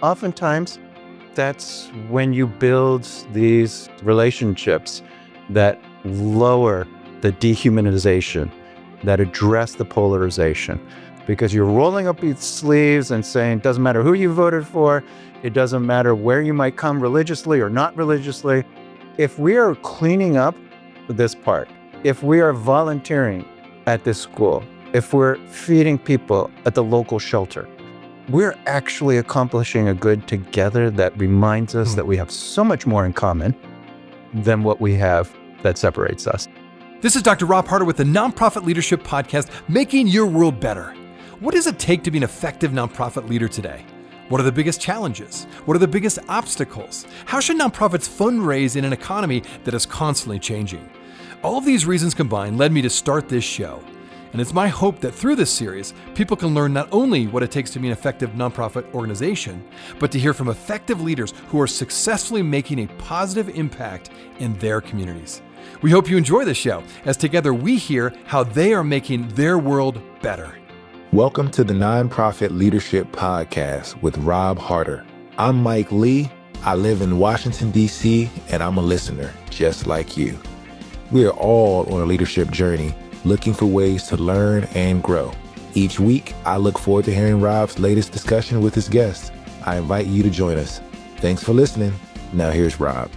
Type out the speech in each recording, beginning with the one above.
Oftentimes, that's when you build these relationships that lower the dehumanization, that address the polarization. Because you're rolling up your sleeves and saying, it doesn't matter who you voted for, it doesn't matter where you might come religiously or not religiously. If we are cleaning up this part, if we are volunteering at this school, if we're feeding people at the local shelter, we're actually accomplishing a good together that reminds us that we have so much more in common than what we have that separates us. This is Dr. Rob Harter with the Nonprofit Leadership Podcast, Making Your World Better. What does it take to be an effective nonprofit leader today? What are the biggest challenges? What are the biggest obstacles? How should nonprofits fundraise in an economy that is constantly changing? All of these reasons combined led me to start this show. And it's my hope that through this series, people can learn not only what it takes to be an effective nonprofit organization, but to hear from effective leaders who are successfully making a positive impact in their communities. We hope you enjoy this show, as together we hear how they are making their world better. Welcome to the Nonprofit Leadership Podcast with Rob Harter. I'm Mike Lee. I live in Washington, D.C., and I'm a listener just like you. We are all on a leadership journey, looking for ways to learn and grow. Each week, I look forward to hearing Rob's latest discussion with his guests. I invite you to join us. Thanks for listening. Now here's Rob.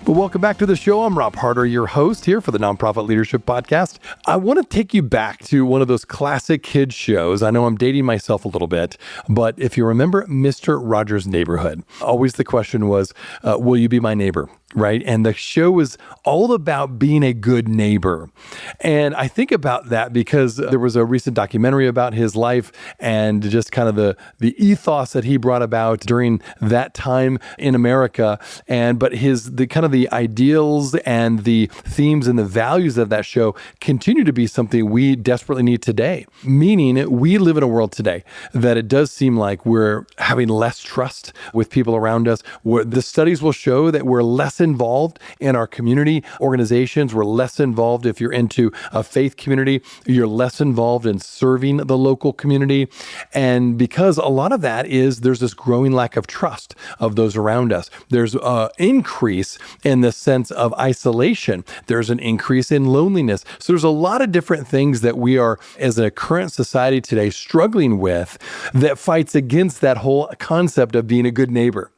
Well, welcome back to the show. I'm Rob Harter, your host here for the Nonprofit Leadership Podcast. I want to take you back to one of those classic kids shows. I know I'm dating myself a little bit, but if you remember Mr. Rogers' Neighborhood, always the question was, will you be my neighbor? Right? And the show was all about being a good neighbor. And I think about that because there was a recent documentary about his life and just kind of the ethos that he brought about during that time in America. But the ideals and the themes and the values of that show continue to be something we desperately need today. Meaning we live in a world today that it does seem like we're having less trust with people around us. The studies will show that we're less involved in our community organizations. We're less involved if you're into a faith community. You're less involved in serving the local community. And because a lot of that is there's this growing lack of trust of those around us. There's an increase in the sense of isolation. There's an increase in loneliness. So there's a lot of different things that we are, as a current society today, struggling with that fights against that whole concept of being a good neighbor.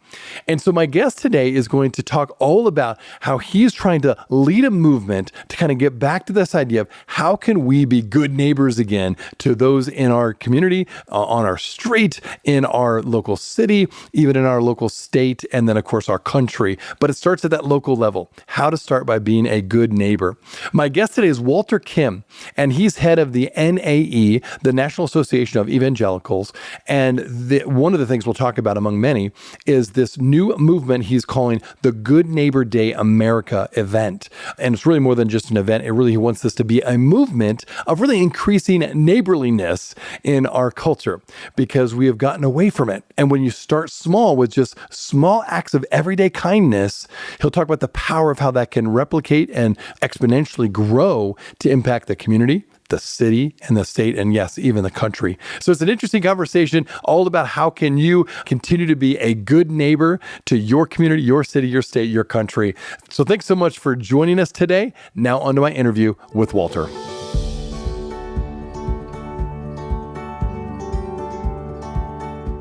And so my guest today is going to talk all about how he's trying to lead a movement to kind of get back to this idea of how can we be good neighbors again to those in our community, on our street, in our local city, even in our local state, and then of course our country. But it starts at that local level. How to start by being a good neighbor. My guest today is Walter Kim, and he's head of the NAE, the National Association of Evangelicals. And one of the things we'll talk about among many is this new movement he's calling the Good Neighbor Day America event. And it's really more than just an event. He wants this to be a movement of really increasing neighborliness in our culture because we have gotten away from it. And when you start small with just small acts of everyday kindness, he'll talk about the power of how that can replicate and exponentially grow to impact the community, the city, and the state, and yes, even the country. So it's an interesting conversation all about how can you continue to be a good neighbor to your community, your city, your state, your country. So thanks so much for joining us today. Now on to my interview with Walter.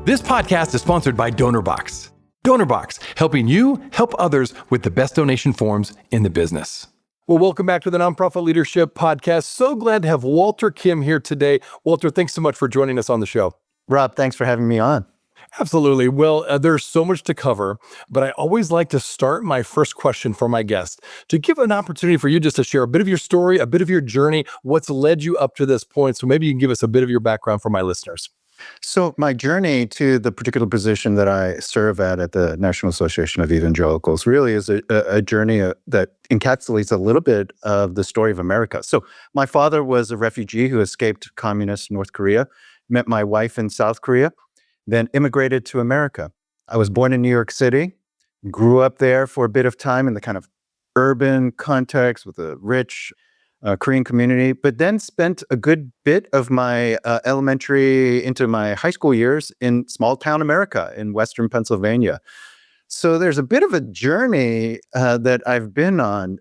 This podcast is sponsored by DonorBox. DonorBox, helping you help others with the best donation forms in the business. Well, welcome back to the Nonprofit Leadership Podcast. So glad to have Walter Kim here today. Walter, thanks so much for joining us on the show. Rob, thanks for having me on. Absolutely. Well, there's so much to cover, but I always like to start my first question for my guest to give an opportunity for you just to share a bit of your story, a bit of your journey, what's led you up to this point. So maybe you can give us a bit of your background for my listeners. So my journey to the particular position that I serve at the National Association of Evangelicals really is a journey that encapsulates a little bit of the story of America. So my father was a refugee who escaped communist North Korea, met my wife in South Korea, then immigrated to America. I was born in New York City, grew up there for a bit of time in the kind of urban context with a rich Korean community, but then spent a good bit of my elementary into my high school years in small town America in Western Pennsylvania. So there's a bit of a journey that I've been on.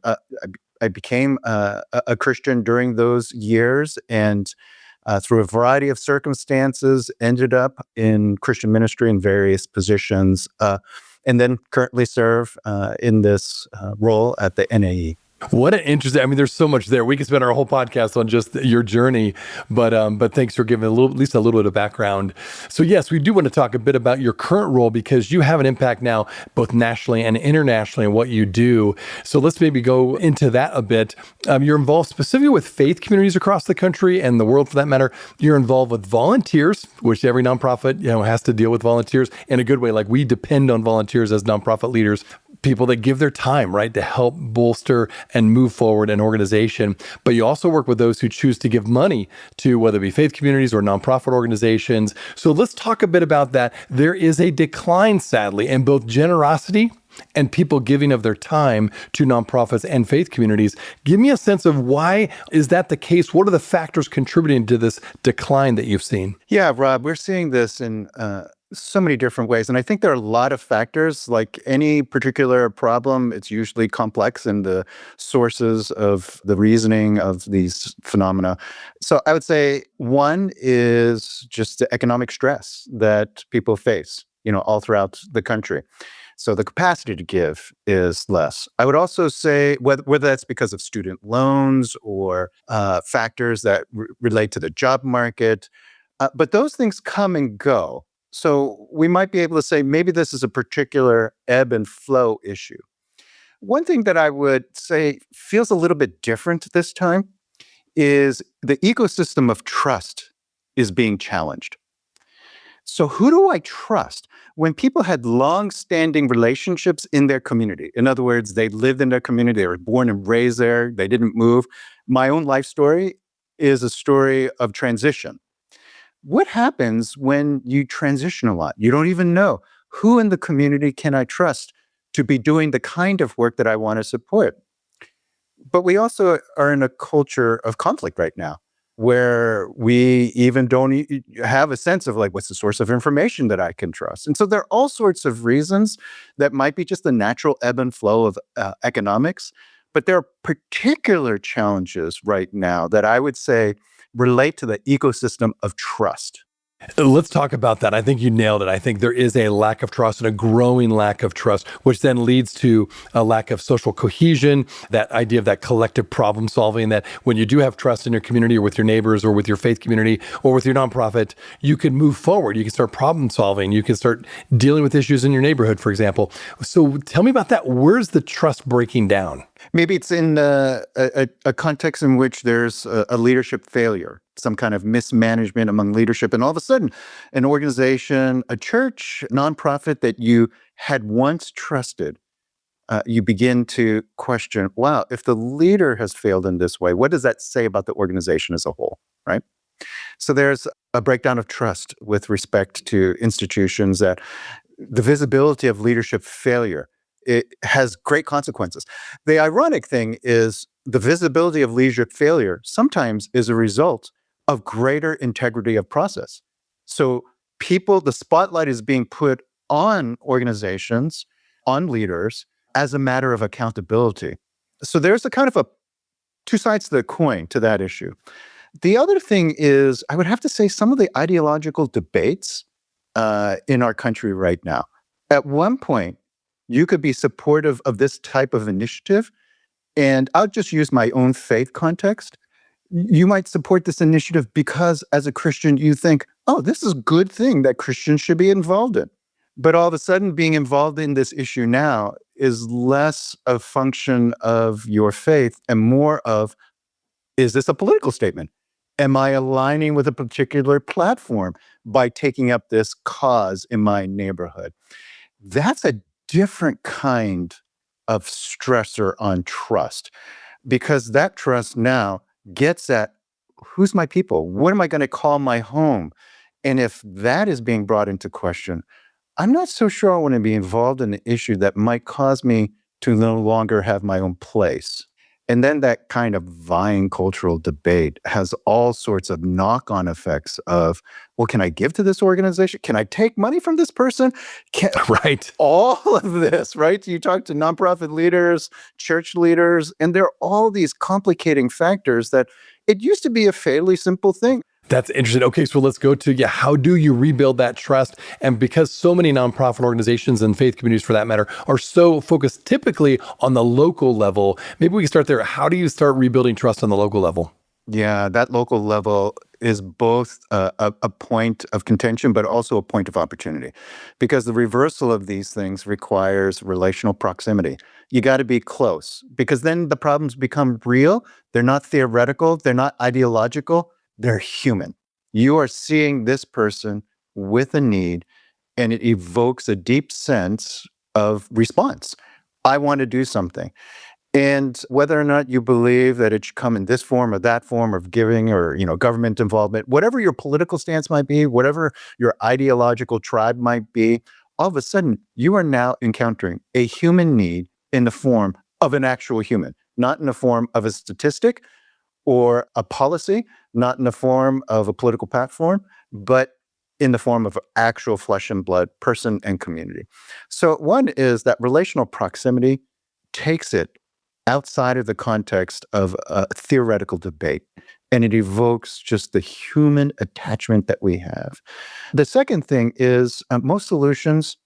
I became a Christian during those years, and through a variety of circumstances, ended up in Christian ministry in various positions, and then currently serve in this role at the NAE. What an interesting, I mean, there's so much there. We could spend our whole podcast on just your journey, but thanks for giving at least a little bit of background. So yes, we do want to talk a bit about your current role because you have an impact now, both nationally and internationally in what you do. So let's maybe go into that a bit. You're involved specifically with faith communities across the country and the world for that matter. You're involved with volunteers, which every nonprofit, has to deal with volunteers in a good way. Like we depend on volunteers as nonprofit leaders, people that give their time, right, to help bolster and move forward an organization. But you also work with those who choose to give money to whether it be faith communities or nonprofit organizations. So let's talk a bit about that. There is a decline, sadly, in both generosity and people giving of their time to nonprofits and faith communities. Give me a sense of why is that the case? What are the factors contributing to this decline that you've seen? Yeah, Rob, we're seeing this in so many different ways. And I think there are a lot of factors. Like any particular problem, it's usually complex in the sources of the reasoning of these phenomena. So I would say one is just the economic stress that people face, all throughout the country. So the capacity to give is less. I would also say whether that's because of student loans or factors that relate to the job market, but those things come and go. So we might be able to say maybe this is a particular ebb and flow issue. One thing that I would say feels a little bit different this time is the ecosystem of trust is being challenged. So who do I trust? When people had long-standing relationships in their community, in other words, they lived in their community, they were born and raised there, they didn't move. My own life story is a story of transition. What happens when you transition a lot? You don't even know who in the community can I trust to be doing the kind of work that I want to support. But we also are in a culture of conflict right now, where we even don't have a sense of like, what's the source of information that I can trust? And so there are all sorts of reasons that might be just the natural ebb and flow of economics. But there are particular challenges right now that I would say relate to the ecosystem of trust. Let's talk about that. I think you nailed it. I think there is a lack of trust and a growing lack of trust, which then leads to a lack of social cohesion, that idea of that collective problem solving, that when you do have trust in your community or with your neighbors or with your faith community or with your nonprofit, you can move forward. You can start problem solving. You can start dealing with issues in your neighborhood, for example. So tell me about that. Where's the trust breaking down? Maybe it's in a context in which there's a leadership failure, some kind of mismanagement among leadership. And all of a sudden, an organization, a church, nonprofit that you had once trusted, you begin to question, wow, if the leader has failed in this way, what does that say about the organization as a whole, right? So there's a breakdown of trust with respect to institutions, that the visibility of leadership failure, it has great consequences. The ironic thing is the visibility of leadership failure sometimes is a result of greater integrity of process. So the spotlight is being put on organizations, on leaders, as a matter of accountability. So there's a kind of two sides to the coin to that issue. The other thing is, I would have to say, some of the ideological debates in our country right now. At one point, you could be supportive of this type of initiative, and I'll just use my own faith context. You might support this initiative because as a Christian, you think, oh, this is a good thing that Christians should be involved in. But all of a sudden, being involved in this issue now is less a function of your faith and more of, is this a political statement? Am I aligning with a particular platform by taking up this cause in my neighborhood? That's a different kind of stressor on trust, because that trust now gets at, who's my people? What am I going to call my home? And if that is being brought into question, I'm not so sure I want to be involved in an issue that might cause me to no longer have my own place. And then that kind of vying cultural debate has all sorts of knock-on effects of, well, can I give to this organization? Can I take money from this person? Can Right. all of this, right? You talk to nonprofit leaders, church leaders, and there are all these complicating factors that it used to be a fairly simple thing. That's interesting. Okay, so let's go to, how do you rebuild that trust? And because so many nonprofit organizations and faith communities, for that matter, are so focused typically on the local level, maybe we can start there. How do you start rebuilding trust on the local level? Yeah, that local level is both a point of contention, but also a point of opportunity, because the reversal of these things requires relational proximity. You got to be close, because then the problems become real. They're not theoretical, they're not ideological, they're human. You are seeing this person with a need, and it evokes a deep sense of response. I want to do something. And whether or not you believe that it should come in this form or that form of giving or, government involvement, whatever your political stance might be, whatever your ideological tribe might be, all of a sudden you are now encountering a human need in the form of an actual human, not in the form of a statistic or a policy, not in the form of a political platform, but in the form of actual flesh and blood person and community. So one is that relational proximity takes it outside of the context of a theoretical debate, and it evokes just the human attachment that we have. The second thing is most solutions,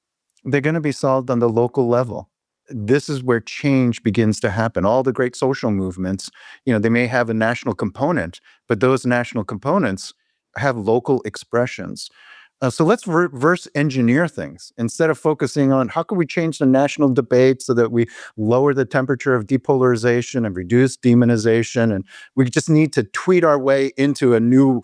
they're going to be solved on the local level. This is where change begins to happen. All the great social movements, they may have a national component, but those national components have local expressions. So let's reverse engineer things. Instead of focusing on how can we change the national debate so that we lower the temperature of depolarization and reduce demonization, and we just need to tweet our way into a new,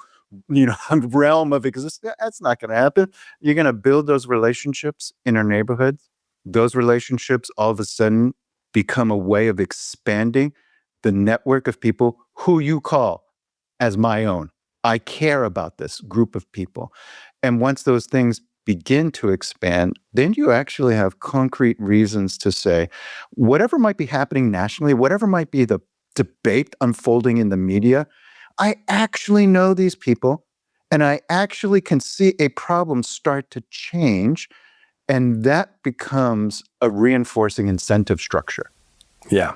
realm of existence. That's not going to happen. You're going to build those relationships in our neighborhoods. Those relationships all of a sudden become a way of expanding the network of people who you call as my own. I care about this group of people. And once those things begin to expand, then you actually have concrete reasons to say, whatever might be happening nationally, whatever might be the debate unfolding in the media, I actually know these people, and I actually can see a problem start to change. And that becomes a reinforcing incentive structure. Yeah.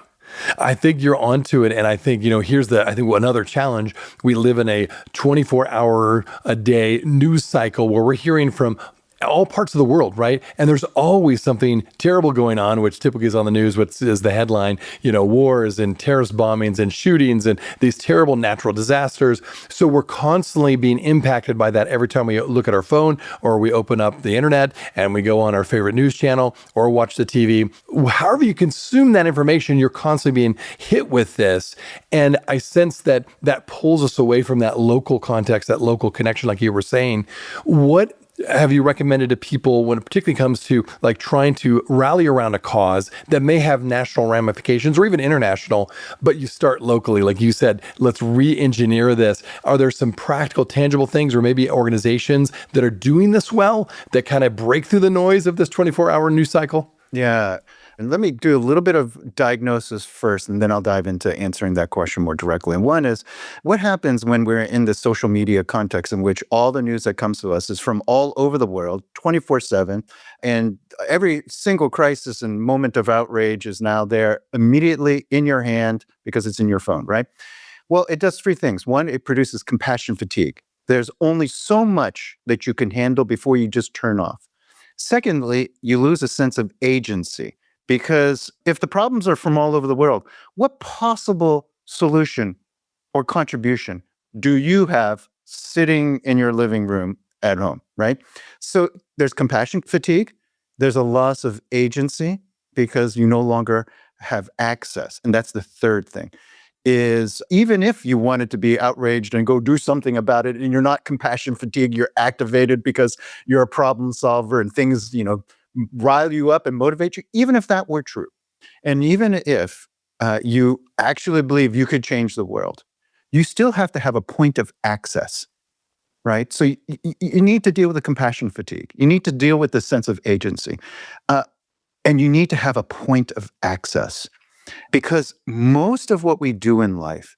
I think you're onto it. And I think, I think another challenge. We live in a 24-hour a day news cycle where we're hearing from all parts of the world, right? And there's always something terrible going on, which typically is on the news, which is the headline, wars and terrorist bombings and shootings and these terrible natural disasters. So we're constantly being impacted by that every time we look at our phone or we open up the internet and we go on our favorite news channel or watch the TV. However you consume that information, you're constantly being hit with this. And I sense that pulls us away from that local context, that local connection, like you were saying. What have you recommended to people when it particularly comes to like trying to rally around a cause that may have national ramifications or even international, but you start locally? Like you said, let's re-engineer this. Are there some practical, tangible things or maybe organizations that are doing this well that kind of break through the noise of this 24-hour news cycle? Yeah. And let me do a little bit of diagnosis first, and then I'll dive into answering that question more directly. And one is, what happens when we're in the social media context in which all the news that comes to us is from all over the world, 24/7, and every single crisis and moment of outrage is now there immediately in your hand because it's in your phone, right? Well, it does three things. One, it produces compassion fatigue. There's only so much that you can handle before you just turn off. Secondly, you lose a sense of agency. Because if the problems are from all over the world, what possible solution or contribution do you have sitting in your living room at home, right? So there's compassion fatigue. There's a loss of agency because you no longer have access. And that's the third thing, is even if you wanted to be outraged and go do something about it and you're not compassion fatigued, you're activated because you're a problem solver and things, rile you up and motivate you, even if that were true. And even if you actually believe you could change the world, you still have to have a point of access, right? So you need to deal with the compassion fatigue. You need to deal with the sense of agency. And you need to have a point of access. Because most of what we do in life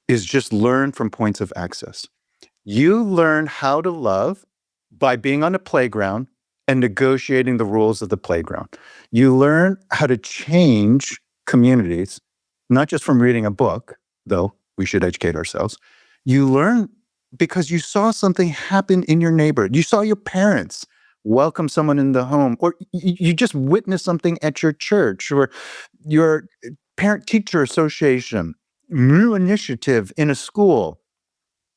is just learn from points of access. You learn how to love by being on the playground and negotiating the rules of the playground. You learn how to change communities, not just from reading a book, though we should educate ourselves. You learn because you saw something happen in your neighborhood. You saw your parents welcome someone in the home, or you just witnessed something at your church or your parent-teacher association, new initiative in a school.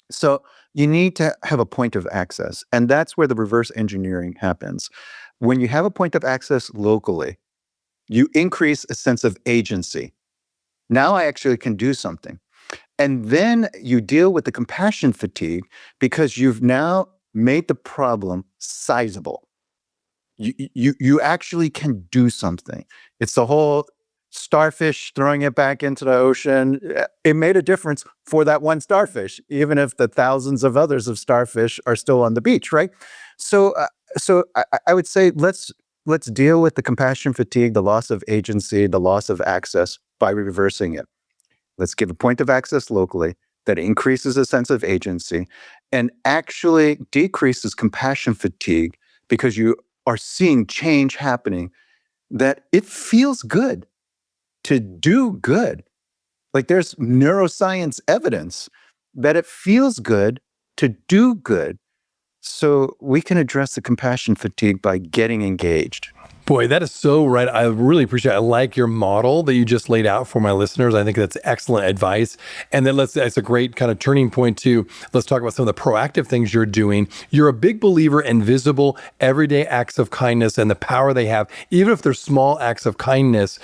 So you need to have a point of access, and that's where the reverse engineering happens. When you have a point of access locally, you increase a sense of agency. Now I actually can do something. And then you deal with the compassion fatigue because you've now made the problem sizable. You actually can do something. It's the whole starfish throwing it back into the ocean. It made a difference for that one starfish, even if the thousands of others of starfish are still on the beach, right? So I would say let's deal with the compassion fatigue, the loss of agency, the loss of access by reversing it. Let's give a point of access locally that increases a sense of agency and actually decreases compassion fatigue because you are seeing change happening, that it feels good to do good. Like there's neuroscience evidence that it feels good to do good. So we can address the compassion fatigue by getting engaged. Boy, that is so right. I really appreciate it. I like your model that you just laid out for my listeners. I think that's excellent advice. And then that's a great kind of turning point too. Let's talk about some of the proactive things you're doing. You're a big believer in visible, everyday acts of kindness and the power they have, even if they're small acts of kindness.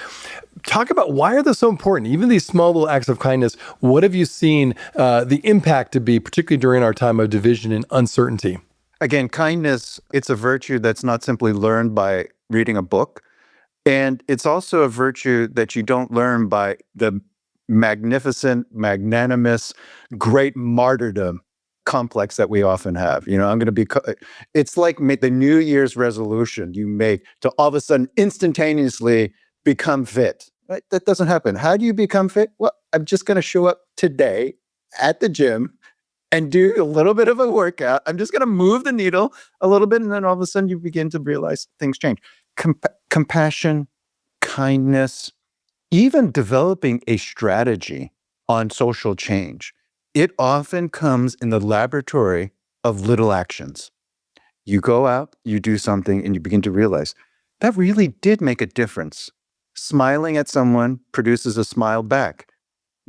Talk about why are they so important? Even these small little acts of kindness, what have you seen the impact to be, particularly during our time of division and uncertainty? Again, kindness, it's a virtue that's not simply learned by reading a book. And it's also a virtue that you don't learn by the magnificent, magnanimous, great martyrdom complex that we often have. I'm going to be, it's like the New Year's resolution you make to all of a sudden instantaneously become fit. Right? That doesn't happen. How do you become fit? Well, I'm just going to show up today at the gym and do a little bit of a workout. I'm just going to move the needle a little bit. And then all of a sudden you begin to realize things change. Compassion, kindness, even developing a strategy on social change. It often comes in the laboratory of little actions. You go out, you do something, and you begin to realize that really did make a difference. Smiling at someone produces a smile back.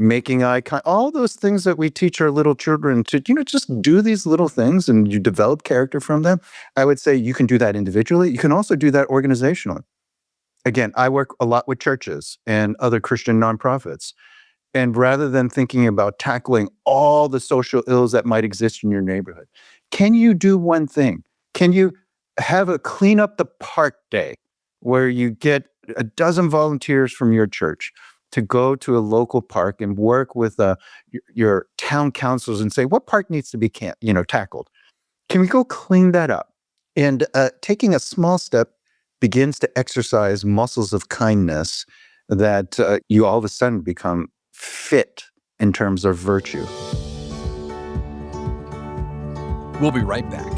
Making eye contact, all those things that we teach our little children to, just do these little things and you develop character from them. I would say you can do that individually. You can also do that organizationally. Again, I work a lot with churches and other Christian nonprofits. And rather than thinking about tackling all the social ills that might exist in your neighborhood, can you do one thing? Can you have a clean up the park day where you get a dozen volunteers from your church to go to a local park and work with your town councils and say, what park needs to be tackled? Can we go clean that up? And taking a small step begins to exercise muscles of kindness that you all of a sudden become fit in terms of virtue. We'll be right back.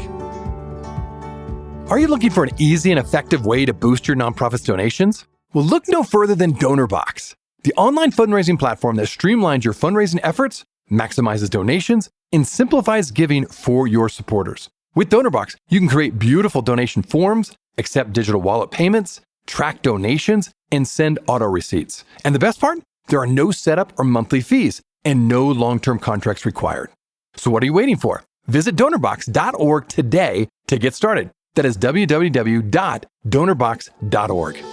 Are you looking for an easy and effective way to boost your nonprofit's donations? Well, look no further than DonorBox, the online fundraising platform that streamlines your fundraising efforts, maximizes donations, and simplifies giving for your supporters. With DonorBox, you can create beautiful donation forms, accept digital wallet payments, track donations, and send auto receipts. And the best part? There are no setup or monthly fees and no long-term contracts required. So what are you waiting for? Visit donorbox.org today to get started. That is www.donorbox.org.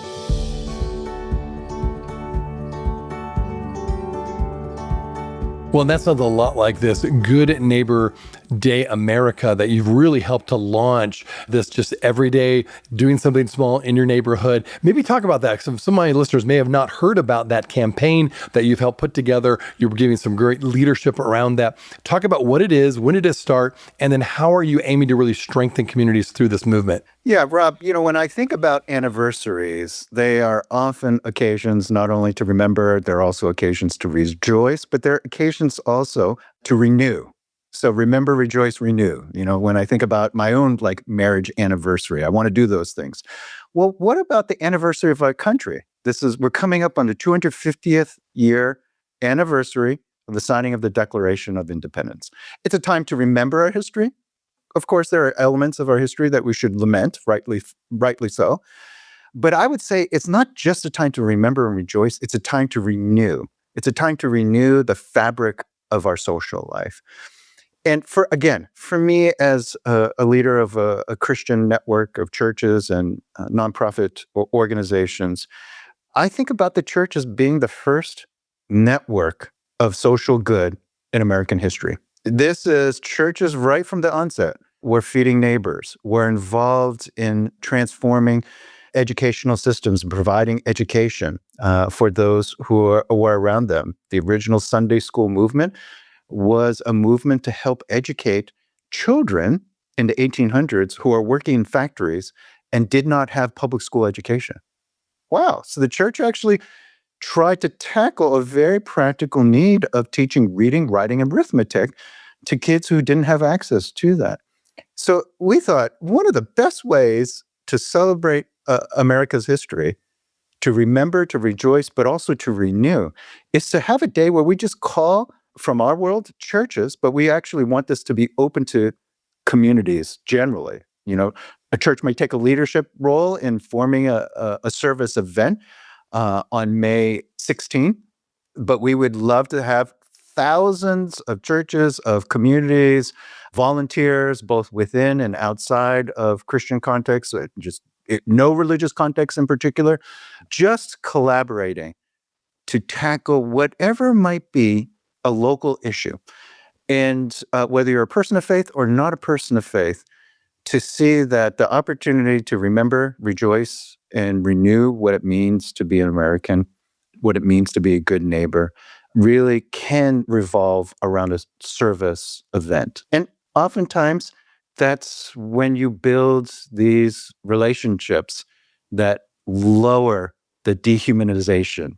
Well, and that sounds a lot like this good neighbor day America that you've really helped to launch this just everyday doing something small in your neighborhood. Maybe talk about that. Some of my listeners may have not heard about that campaign that you've helped put together. You're giving some great leadership around that. Talk about what it is, when did it start, and then how are you aiming to really strengthen communities through this movement? Yeah, Rob, when I think about anniversaries, they are often occasions not only to remember, they're also occasions to rejoice, but they're occasions also to renew. So remember, rejoice, renew. When I think about my own marriage anniversary, I want to do those things. Well, what about the anniversary of our country? We're coming up on the 250th year anniversary of the signing of the Declaration of Independence. It's a time to remember our history. Of course, there are elements of our history that we should lament, rightly so. But I would say it's not just a time to remember and rejoice, it's a time to renew. It's a time to renew the fabric of our social life. And for me as a leader of a Christian network of churches and nonprofit organizations, I think about the church as being the first network of social good in American history. This is churches right from the onset. We're feeding neighbors. We're involved in transforming educational systems, providing education for those who are around them. The original Sunday school movement was a movement to help educate children in the 1800s who are working in factories and did not have public school education. Wow. So the church actually tried to tackle a very practical need of teaching reading, writing, and arithmetic to kids who didn't have access to that. So we thought one of the best ways to celebrate America's history, to remember, to rejoice, but also to renew, is to have a day where we just call from our world churches, but we actually want this to be open to communities generally. A church may take a leadership role in forming a service event on May 16th, but we would love to have thousands of churches, of communities, volunteers, both within and outside of Christian contexts, no religious context in particular, just collaborating to tackle whatever might be a local issue. And whether you're a person of faith or not a person of faith, to see that the opportunity to remember, rejoice, and renew what it means to be an American, what it means to be a good neighbor, really can revolve around a service event. And oftentimes, that's when you build these relationships that lower the dehumanization,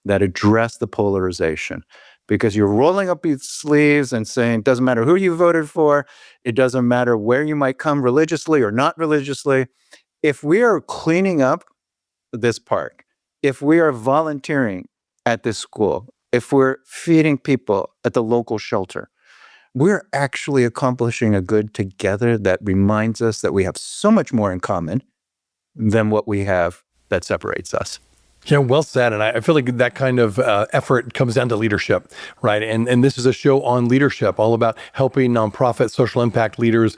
that address the polarization. Because you're rolling up your sleeves and saying, it doesn't matter who you voted for, it doesn't matter where you might come religiously or not religiously. If we are cleaning up this park, if we are volunteering at this school, if we're feeding people at the local shelter, we're actually accomplishing a good together that reminds us that we have so much more in common than what we have that separates us. Yeah, well said. And I feel like that kind of effort comes down to leadership, right? And this is a show on leadership, all about helping nonprofit social impact leaders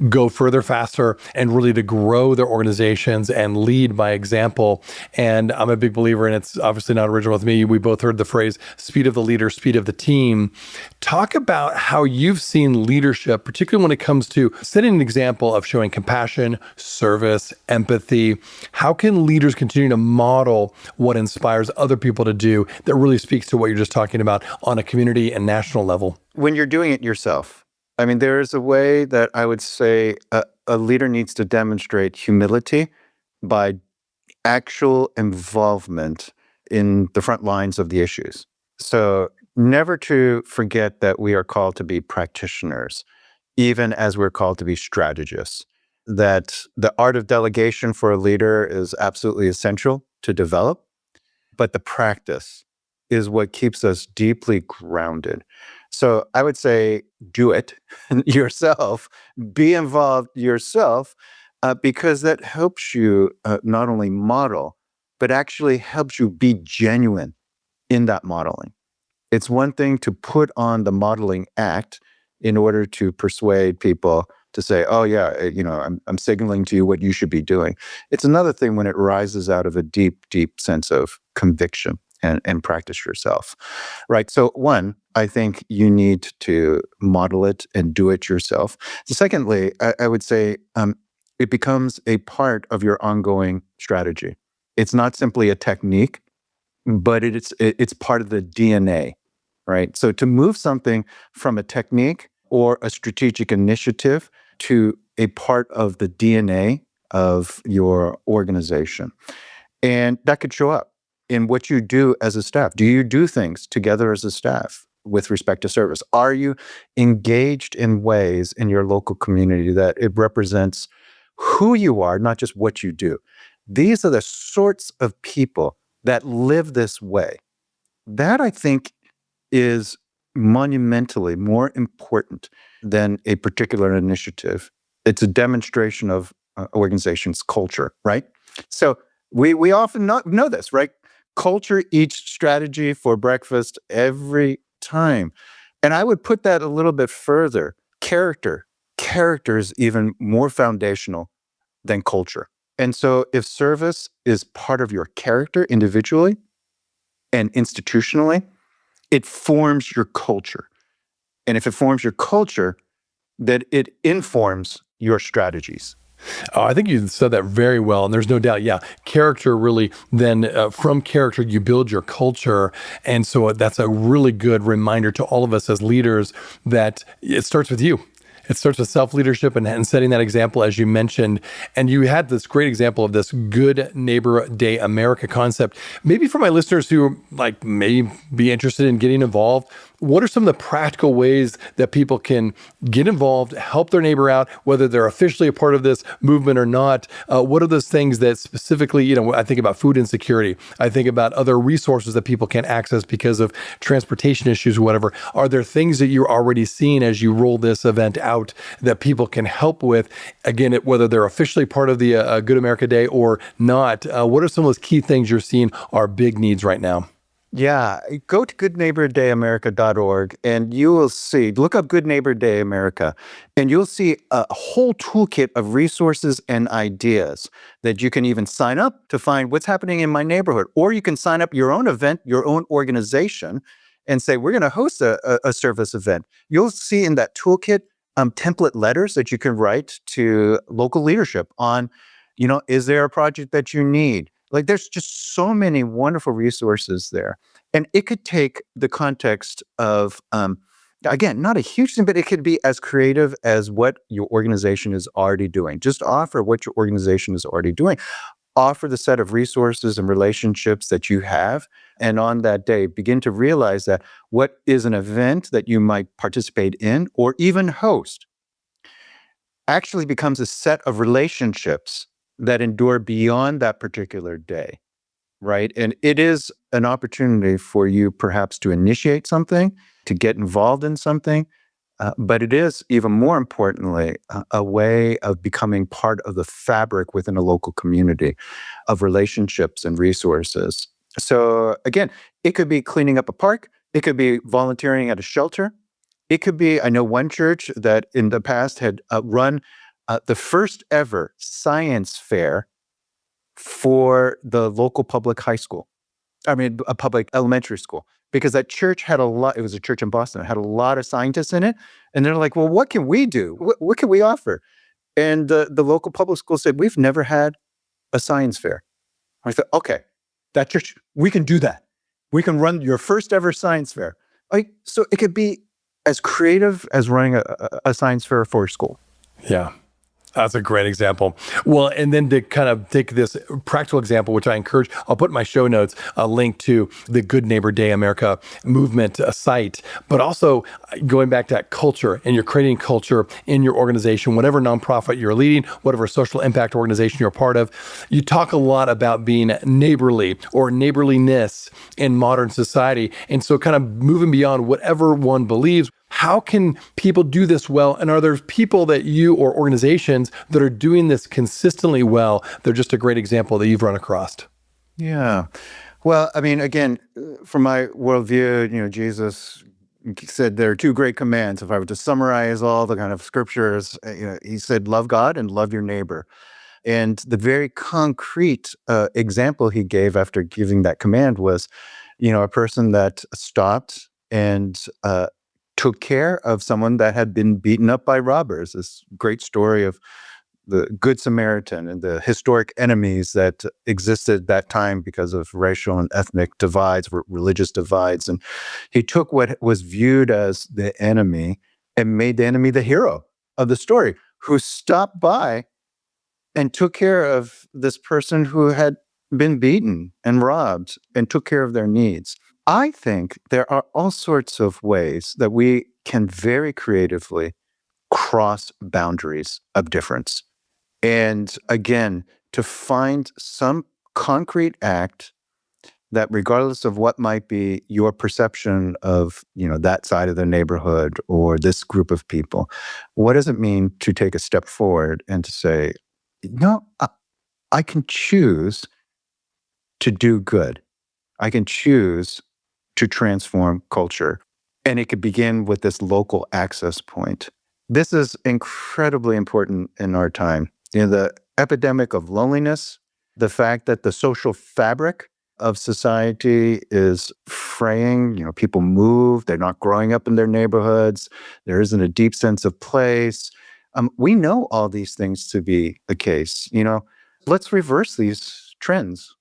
go further, faster, and really to grow their organizations and lead by example. And I'm a big believer, and it's obviously not original with me. We both heard the phrase, speed of the leader, speed of the team. Talk about how you've seen leadership, particularly when it comes to setting an example of showing compassion, service, empathy. How can leaders continue to model what inspires other people to do that really speaks to what you're just talking about on a community and national level? When you're doing it yourself, there is a way that I would say a leader needs to demonstrate humility by actual involvement in the front lines of the issues. So never to forget that we are called to be practitioners, even as we're called to be strategists. That the art of delegation for a leader is absolutely essential to develop, but the practice is what keeps us deeply grounded. So I would say do it yourself, be involved yourself, because that helps you not only model, but actually helps you be genuine in that modeling. It's one thing to put on the modeling act in order to persuade people to say, oh yeah, I'm signaling to you what you should be doing. It's another thing when it rises out of a deep, deep sense of conviction. and practice yourself, right? So one, I think you need to model it and do it yourself. Secondly, I would say it becomes a part of your ongoing strategy. It's not simply a technique, but it's part of the DNA, right? So to move something from a technique or a strategic initiative to a part of the DNA of your organization. And that could show up in what you do as a staff. Do you do things together as a staff with respect to service? Are you engaged in ways in your local community that it represents who you are, not just what you do? These are the sorts of people that live this way. That, I think, is monumentally more important than a particular initiative. It's a demonstration of organization's culture, right? So we often know this, right? Culture eats strategy for breakfast every time. And I would put that a little bit further. Character is even more foundational than culture. And so if service is part of your character individually and institutionally, it forms your culture. And if it forms your culture, then it informs your strategies. Oh, I think you said that very well. And there's no doubt, yeah, character really, then from character, you build your culture. And so that's a really good reminder to all of us as leaders that it starts with you. It starts with self-leadership and setting that example, as you mentioned. And you had this great example of this Good Neighbor Day America concept. Maybe for my listeners who may be interested in getting involved, what are some of the practical ways that people can get involved, help their neighbor out, whether they're officially a part of this movement or not? What are those things that specifically, I think about food insecurity. I think about other resources that people can't access because of transportation issues or whatever. Are there things that you're already seeing as you roll this event out that people can help with? Again, whether they're officially part of the Good America Day or not, what are some of those key things you're seeing are big needs right now? Yeah, go to goodneighbordayamerica.org and you will see, look up Good Neighbor Day America, and you'll see a whole toolkit of resources and ideas that you can even sign up to find what's happening in my neighborhood. Or you can sign up your own event, your own organization, and say, we're going to host a service event. You'll see in that toolkit template letters that you can write to local leadership on, is there a project that you need? There's just so many wonderful resources there. And it could take the context of, again, not a huge thing, but it could be as creative as what your organization is already doing. Just offer what your organization is already doing. Offer the set of resources and relationships that you have. And on that day, begin to realize that what is an event that you might participate in or even host actually becomes a set of relationships that endure beyond that particular day, right? And it is an opportunity for you perhaps to initiate something, to get involved in something, but it is even more importantly a way of becoming part of the fabric within a local community of relationships and resources. So again, it could be cleaning up a park, it could be volunteering at a shelter, it could be, I know one church that in the past had run the first ever science fair for the local public high school. A public elementary school, because that church had it was a church in Boston, it had a lot of scientists in it. And they're like, well, what can we do? What can we offer? And the local public school said, we've never had a science fair. I thought, okay, that church, we can do that. We can run your first ever science fair. So it could be as creative as running a science fair for a school. Yeah. That's a great example. Well, and then to kind of take this practical example, which I encourage, I'll put in my show notes a link to the Good Neighbor Day America movement site, but also going back to that culture, and you're creating culture in your organization, whatever nonprofit you're leading, whatever social impact organization you're a part of. You talk a lot about being neighborly or neighborliness in modern society. And so kind of moving beyond whatever one believes, how can people do this well? And are there people that you or organizations that are doing this consistently well? They're just a great example that you've run across. Yeah. Well, again, from my worldview, Jesus said there are two great commands. If I were to summarize all the kind of scriptures, he said, love God and love your neighbor. And the very concrete example he gave after giving that command was a person that stopped and took care of someone that had been beaten up by robbers. This great story of the Good Samaritan and the historic enemies that existed at that time because of racial and ethnic divides, religious divides. And he took what was viewed as the enemy and made the enemy the hero of the story, who stopped by and took care of this person who had been beaten and robbed and took care of their needs. I think there are all sorts of ways that we can very creatively cross boundaries of difference. And again, to find some concrete act that, regardless of what might be your perception of, that side of the neighborhood or this group of people, what does it mean to take a step forward and to say, no, I can choose to do good. I can choose to transform culture. And it could begin with this local access point. This is incredibly important in our time. The epidemic of loneliness, the fact that the social fabric of society is fraying. People move, they're not growing up in their neighborhoods, there isn't a deep sense of place. We know all these things to be the case. Let's reverse these trends.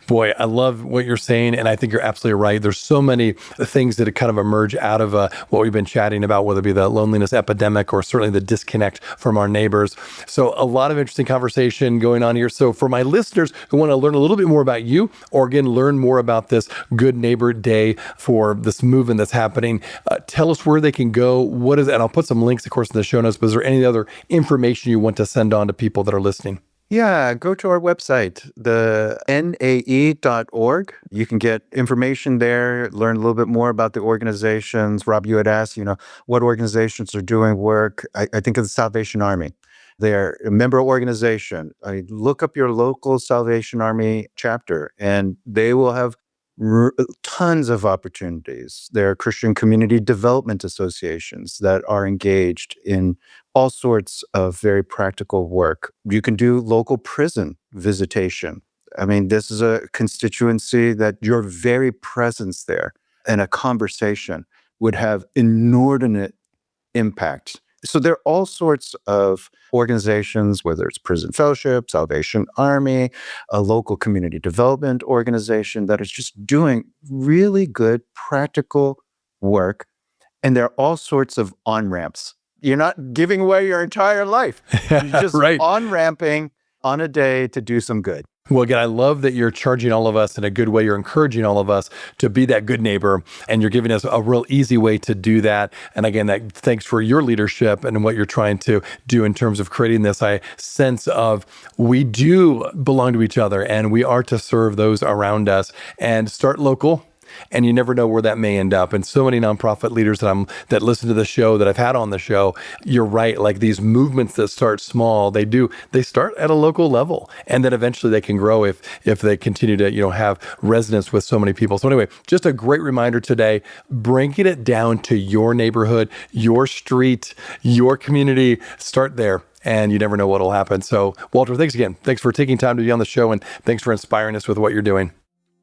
Boy, I love what you're saying, and I think you're absolutely right. There's so many things that kind of emerge out of what we've been chatting about, whether it be the loneliness epidemic or certainly the disconnect from our neighbors. So a lot of interesting conversation going on here. So for my listeners who want to learn a little bit more about you, or again, learn more about this Good Neighbor Day for this movement that's happening, tell us where they can go. What is it? And I'll put some links, of course, in the show notes, but is there any other information you want to send on to people that are listening? Yeah, go to our website, the nae.org. You can get information there, learn a little bit more about the organizations. Rob, you had asked, what organizations are doing work. I think of the Salvation Army. They're a member organization. Look up your local Salvation Army chapter, and they will have tons of opportunities. There are Christian community development associations that are engaged in all sorts of very practical work. You can do local prison visitation. I mean, this is a constituency that your very presence there and a conversation would have inordinate impact. So there are all sorts of organizations, whether it's Prison Fellowship, Salvation Army, a local community development organization that is just doing really good, practical work. And there are all sorts of on-ramps. You're not giving away your entire life. You're just right. on-ramping on a day to do some good. Well, again, I love that you're charging all of us in a good way. You're encouraging all of us to be that good neighbor, and you're giving us a real easy way to do that. And again, thanks for your leadership and what you're trying to do in terms of creating this sense of we do belong to each other and we are to serve those around us, and start local. And you never know where that may end up. And so many nonprofit leaders that listen to the show, that I've had on the show, you're right. Like these movements that start small, they start at a local level, and then eventually they can grow if they continue to have resonance with so many people. So anyway, just a great reminder today, bringing it down to your neighborhood, your street, your community. Start there. And you never know what will happen. So Walter, thanks again. Thanks for taking time to be on the show, and thanks for inspiring us with what you're doing.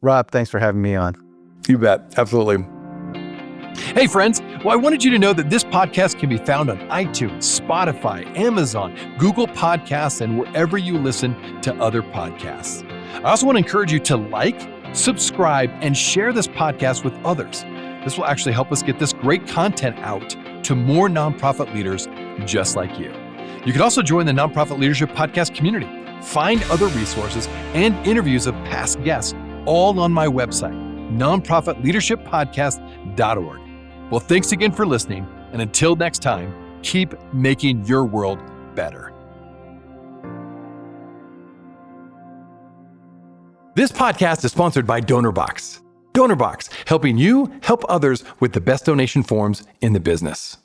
Rob, thanks for having me on. You bet. Absolutely. Hey, friends. Well, I wanted you to know that this podcast can be found on iTunes, Spotify, Amazon, Google Podcasts, and wherever you listen to other podcasts. I also want to encourage you to like, subscribe, and share this podcast with others. This will actually help us get this great content out to more nonprofit leaders just like you. You can also join the Nonprofit Leadership Podcast community. Find other resources and interviews of past guests all on my website, nonprofitleadershippodcast.org. Well, thanks again for listening. And until next time, keep making your world better. This podcast is sponsored by DonorBox. DonorBox, helping you help others with the best donation forms in the business.